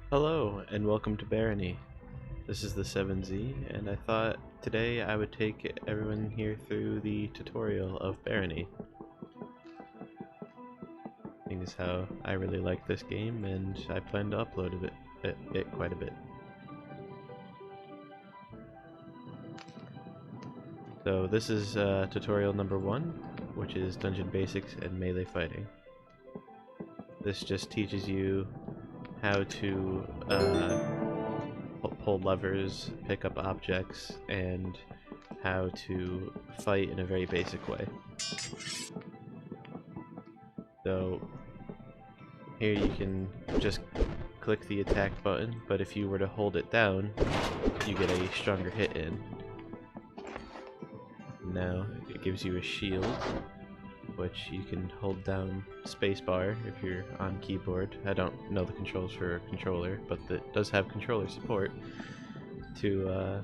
Hello, and welcome to Barony. This is the 7Z, and I thought today I would take everyone here through the tutorial of Barony. Seeing as how I really like this game, and I plan to upload quite a bit. So this is tutorial number 1, which is Dungeon Basics and Melee Fighting. This just teaches you how to pull levers, pick up objects, and how to fight in a very basic way. So here you can just click the attack button, but if you were to hold it down, you get a stronger hit in. Now it gives you a shield, which you can hold down spacebar if you're on keyboard. I don't know the controls for a controller, but it does have controller support. You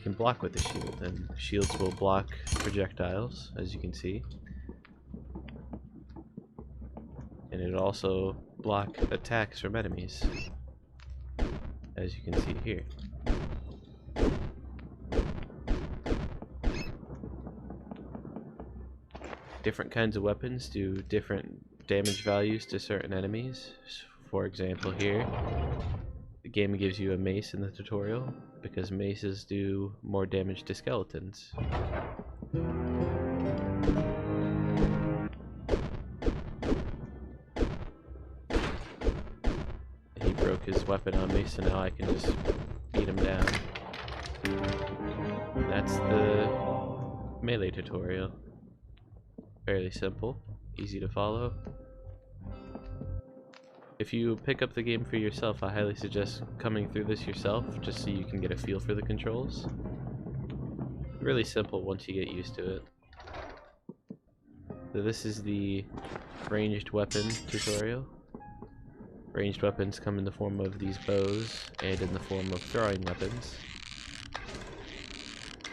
can block with the shield, and shields will block projectiles, as you can see. And it'll also block attacks from enemies, as you can see here. Different kinds of weapons do different damage values to certain enemies. For example here, the game gives you a mace in the tutorial, because maces do more damage to skeletons. He broke his weapon on me, so now I can just beat him down. And that's the melee tutorial. Fairly simple, easy to follow. If you pick up the game for yourself, I highly suggest coming through this yourself, just so you can get a feel for the controls. Really simple once you get used to it. So this is the ranged weapon tutorial. Ranged weapons come in the form of these bows, and in the form of throwing weapons.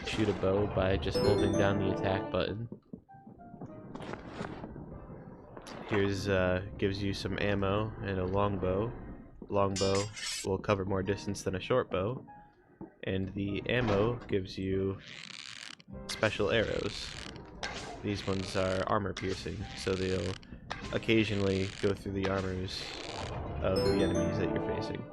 Shoot a bow by just holding down the attack button. Here's gives you some ammo and a longbow. Longbow will cover more distance than a short bow, and the ammo gives you special arrows. These ones are armor piercing, so they'll occasionally go through the armors of the enemies that you're facing.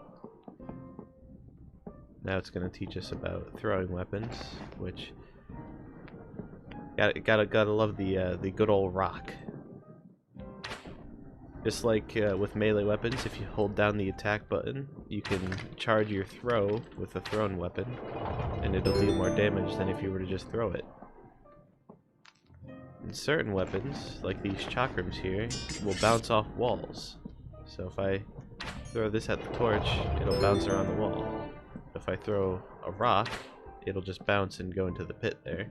Now it's going to teach us about throwing weapons, which gotta love the good old rock. Just like with melee weapons, if you hold down the attack button, you can charge your throw with a thrown weapon, and it'll do more damage than if you were to just throw it. And certain weapons, like these chakrams here, will bounce off walls. So if I throw this at the torch, it'll bounce around the wall. If I throw a rock, it'll just bounce and go into the pit there.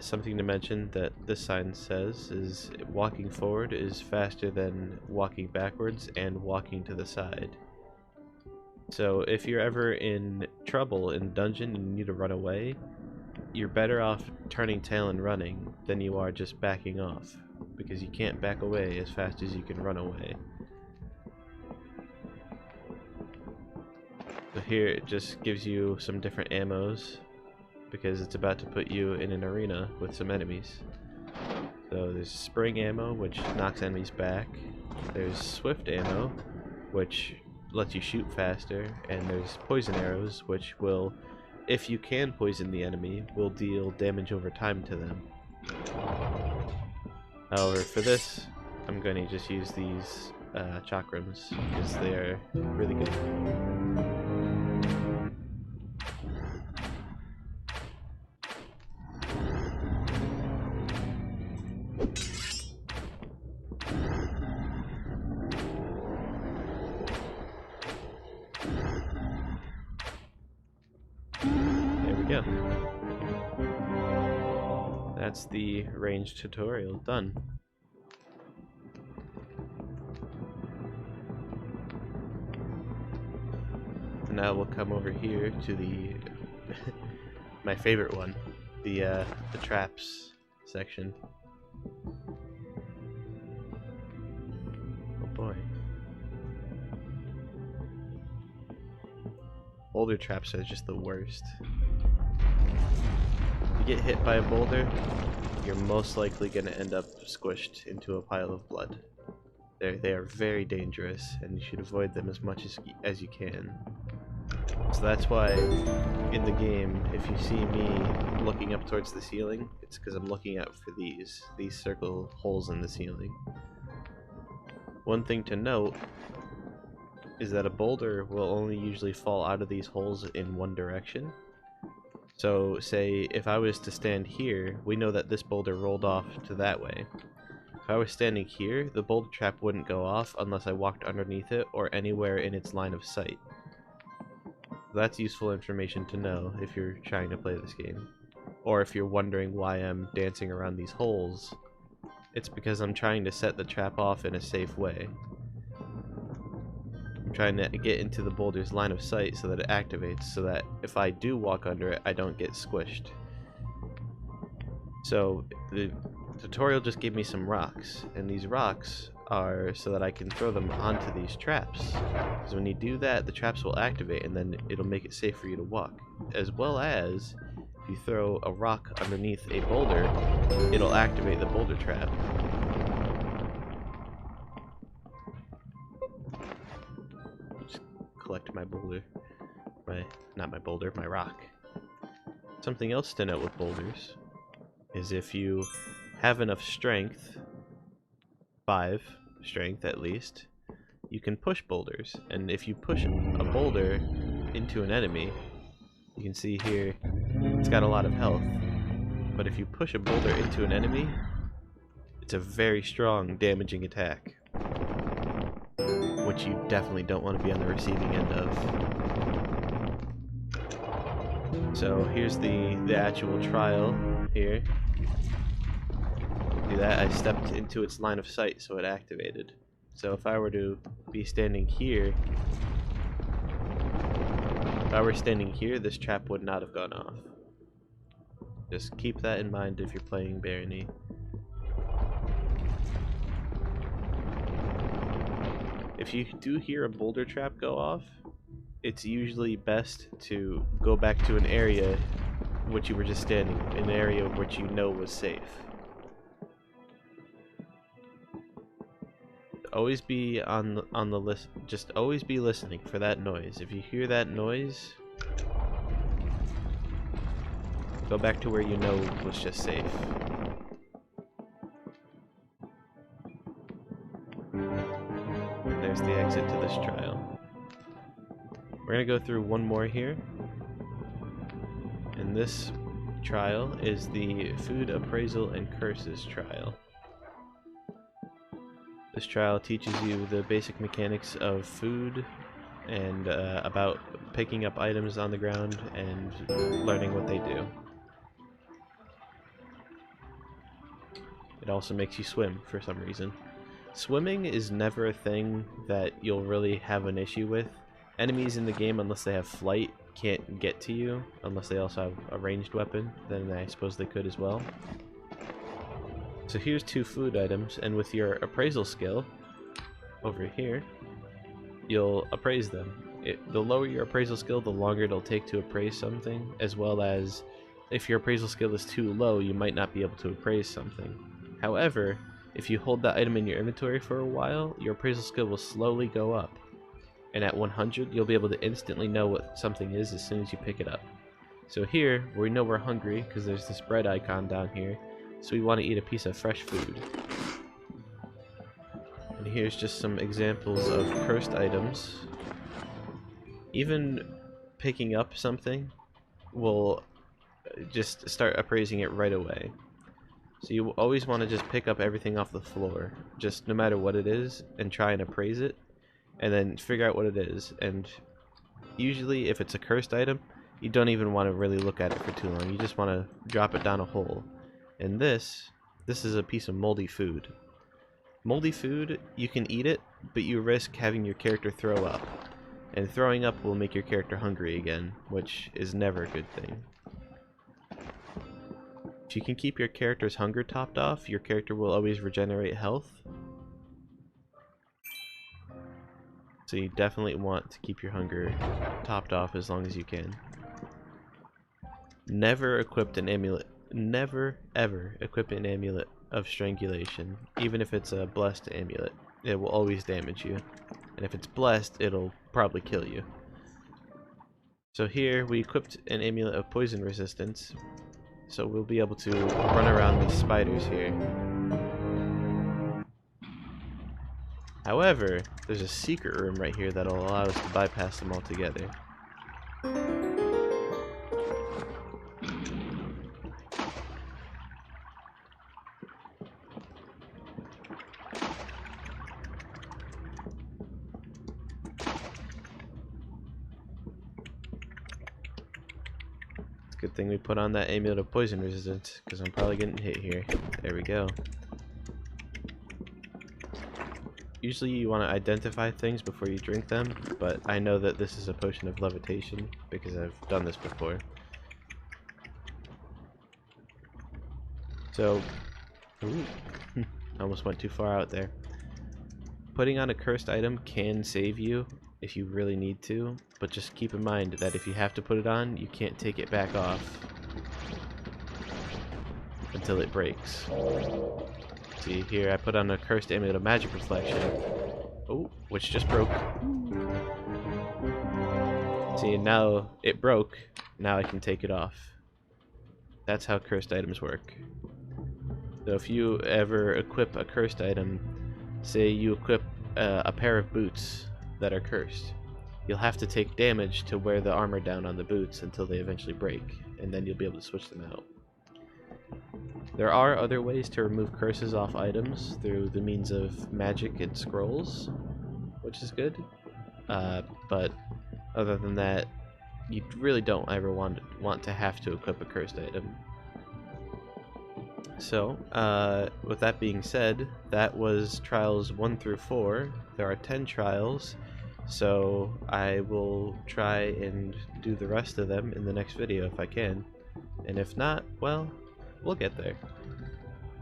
Something to mention that this sign says is walking forward is faster than walking backwards and walking to the side. So if you're ever in trouble in dungeon and you need to run away, you're better off turning tail and running than you are just backing off, because you can't back away as fast as you can run away. So here it just gives you some different ammos, because it's about to put you in an arena with some enemies. So there's spring ammo, which knocks enemies back. There's swift ammo, which lets you shoot faster. And there's poison arrows, which will, if you can poison the enemy, will deal damage over time to them. However, for this, I'm going to just use these chakrams, because they're really good. There we go. That's the range tutorial done. Now we'll come over here to the my favorite one, the traps section. Oh boy. Boulder traps are just the worst. If you get hit by a boulder, you're most likely going to end up squished into a pile of blood. They are very dangerous, and you should avoid them as much as you can. So that's why in the game, if you see me looking up towards the ceiling, it's because I'm looking out for these circle holes in the ceiling. One thing to note is that a boulder will only usually fall out of these holes in one direction. So say if I was to stand here, we know that this boulder rolled off to that way. If I was standing here, the boulder trap wouldn't go off unless I walked underneath it or anywhere in its line of sight. That's useful information to know if you're trying to play this game. Or if you're wondering why I'm dancing around these holes, it's because I'm trying to set the trap off in a safe way. I'm trying to get into the boulder's line of sight so that it activates, so that if I do walk under it, I don't get squished. So the tutorial just gave me some rocks, and these rocks are so that I can throw them onto these traps. Because when you do that, the traps will activate, and then it'll make it safe for you to walk. As well as, if you throw a rock underneath a boulder, it'll activate the boulder trap. Just collect my boulder. Not my boulder, my rock. Something else to note with boulders is if you have enough strength, 5 strength at least, you can push boulders. And if you push a boulder into an enemy, you can see here it's got a lot of health. But if you push a boulder into an enemy, it's a very strong damaging attack, which you definitely don't want to be on the receiving end of. So here's the actual trial here. See that? I stepped into its line of sight, so it activated. So if I were to be standing here, this trap would not have gone off. Just keep that in mind if you're playing Barony. If you do hear a boulder trap go off, it's usually best to go back to an area which you were just standing, an area which you know was safe. Always be on the list. Just always be listening for that noise. If you hear that noise, go back to where you know was just safe. There's the exit to this trial. We're gonna go through one more here, and this trial is the Food Appraisal and Curses trial. This trial teaches you the basic mechanics of food and about picking up items on the ground and learning what they do. It also makes you swim for some reason. Swimming is never a thing that you'll really have an issue with. Enemies in the game, unless they have flight, can't get to you, unless they also have a ranged weapon. Then I suppose they could as well. So here's 2 food items, and with your appraisal skill over here, you'll appraise them. The lower your appraisal skill, the longer it'll take to appraise something, as well as if your appraisal skill is too low, you might not be able to appraise something. However, if you hold that item in your inventory for a while, your appraisal skill will slowly go up. And at 100, you'll be able to instantly know what something is as soon as you pick it up. So here, we know we're hungry because there's this bread icon down here. So we want to eat a piece of fresh food. And here's just some examples of cursed items. Even picking up something will just start appraising it right away. So you always want to just pick up everything off the floor, just no matter what it is, and try and appraise it, and then figure out what it is. And usually if it's a cursed item, you don't even want to really look at it for too long. You just want to drop it down a hole. And this is a piece of moldy food. Moldy food, you can eat it, but you risk having your character throw up. And throwing up will make your character hungry again, which is never a good thing. If you can keep your character's hunger topped off, your character will always regenerate health. So you definitely want to keep your hunger topped off as long as you can. Never equip an amulet. Never ever equip an amulet of strangulation, even if it's a blessed amulet. It will always damage you. And if it's blessed, it'll probably kill you. So here we equipped an amulet of poison resistance, so we'll be able to run around these spiders here. However, there's a secret room right here that'll allow us to bypass them altogether. It's a good thing we put on that amulet of poison resistance, because I'm probably getting hit here. There we go. Usually you want to identify things before you drink them, but I know that this is a potion of levitation because I've done this before. So, ooh, I almost went too far out there. Putting on a cursed item can save you if you really need to, but just keep in mind that if you have to put it on, you can't take it back off until it breaks. See here, I put on a cursed amulet of magic reflection. Oh, which just broke. See, now it broke. Now I can take it off. That's how cursed items work. So if you ever equip a cursed item, say you equip a pair of boots that are cursed, you'll have to take damage to wear the armor down on the boots until they eventually break, and then you'll be able to switch them out. There are other ways to remove curses off items through the means of magic and scrolls, which is good, but other than that, you really don't ever want to have to equip a cursed item. So, with that being said, that was trials 1 through 4. There are 10 trials, so I will try and do the rest of them in the next video if I can. And if not, well, we'll get there.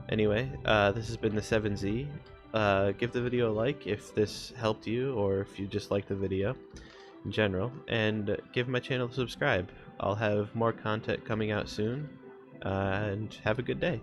Anyway, this has been the 7Z. Give the video a like if this helped you, or if you just like the video in general, and give my channel a subscribe. I'll have more content coming out soon, and have a good day.